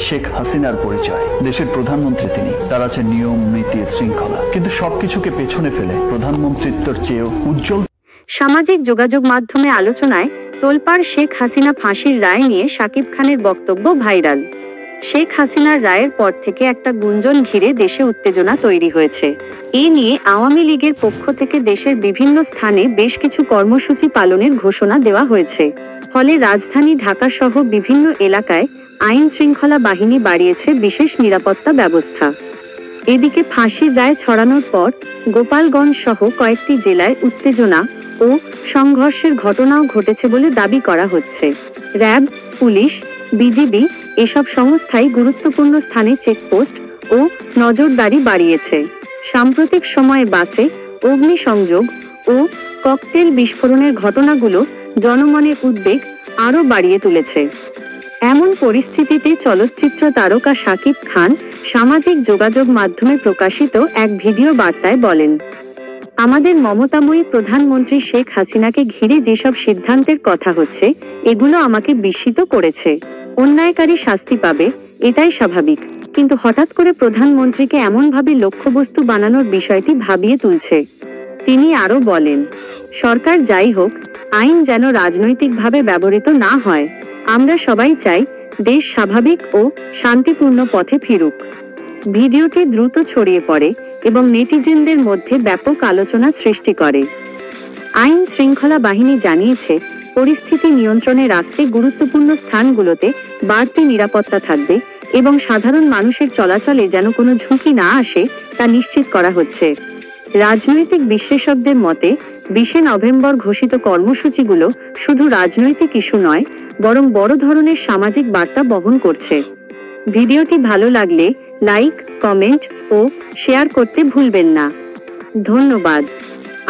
শেখ হাসিনার পরিচয়। দেশের প্রধানমন্ত্রী তিনি, তার আছে নিয়ম, নীতি, শৃঙ্খলা, কিন্তু সবকিছুকে পেছনে ফেলে প্রধানমন্ত্রিত্বের চেয়েও উজ্জ্বল। সামাজিক যোগাযোগ মাধ্যমে আলোচনায় তোলপাড় শেখ হাসিনা ফাঁসির রায় নিয়ে শাকিব খানের বক্তব্য ভাইরাল। শেখ হাসিনার রায়ের পর থেকে একটা গুঞ্জন ঘিরে দেশে উত্তেজনা তৈরি হয়েছে। এ নিয়ে আওয়ামী লীগের পক্ষ থেকে দেশের বিভিন্ন স্থানে বেশ কিছু কর্মসূচি পালনের ঘোষণা দেওয়া হয়েছে। ফলে রাজধানী ঢাকা সহ বিভিন্ন এলাকায় আইন শৃঙ্খলা বাহিনী বাড়িয়েছে বিশেষ নিরাপত্তা ব্যবস্থা। এদিকে ফাঁসির রায় ছড়ানোর পর গোপালগঞ্জ সহ কয়েকটি জেলায় উত্তেজনা ও সংঘর্ষের ঘটনাও ঘটেছে বলে দাবি করা হচ্ছে। র্যাব, পুলিশ, বিজিবি এসব সংস্থাই গুরুত্বপূর্ণ স্থানে চেকপোস্ট ও নজরদারি বাড়িয়েছে। সাম্প্রতিক সময়ে বাসে অগ্নিসংযোগ ও ককটেল বিস্ফোরণের ঘটনাগুলো জনমনে উদ্বেগ আরও বাড়িয়ে তুলেছে। এমন পরিস্থিতিতে চলচ্চিত্র তারকা শাকিব খান সামাজিক যোগাযোগ মাধ্যমে প্রকাশিত এক ভিডিও বার্তায় বলেন, আমাদের মমতাময়ী প্রধানমন্ত্রী শেখ হাসিনাকে ঘিরে যেসব সিদ্ধান্তের কথা হচ্ছে, এগুলো আমাকে বিস্মিত করেছে। অন্যায়কারী শাস্তি পাবে, এটাই স্বাভাবিক, কিন্তু হঠাৎ করে প্রধানমন্ত্রীকে এমনভাবে লক্ষ্যবস্তু বানানোর বিষয়টি ভাবিয়ে তুলছে। তিনি আরও বলেন, সরকার যাই হোক, আইন যেন রাজনৈতিকভাবে ব্যবহৃত না হয়। আমরা সবাই চাই দেশ স্বাভাবিক ও শান্তিপূর্ণ পথে ফিরুক। ভিডিওটি দ্রুত ছড়িয়ে পড়ে এবং নেটিজেনদের মধ্যে ব্যাপক আলোচনা সৃষ্টি করে। আইন শৃঙ্খলা বাহিনী জানিয়েছে, পরিস্থিতি নিয়ন্ত্রণে রাখতে গুরুত্বপূর্ণ স্থানগুলোতে বাড়তি নিরাপত্তা থাকবে এবং সাধারণ মানুষের চলাচলে যেন কোনো ঝুঁকি না আসে তা নিশ্চিত করা হচ্ছে। রাজনৈতিক বিশেষজ্ঞদের মতে 20 নভেম্বর ঘোষিত কর্মসূচিগুলো শুধু রাজনৈতিক ইস্যু নয়, বরং বড় ধরনের সামাজিক বার্তা বহন করছে। ভিডিওটি ভালো লাগলে লাইক, কমেন্ট ও শেয়ার করতে ভুলবেন না। ধন্যবাদ।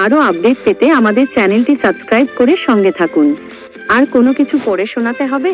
আরও আপডেট পেতে আমাদের চ্যানেলটি সাবস্ক্রাইব করে সঙ্গে থাকুন। আর কোনো কিছু পড়ে শোনাতে হবে?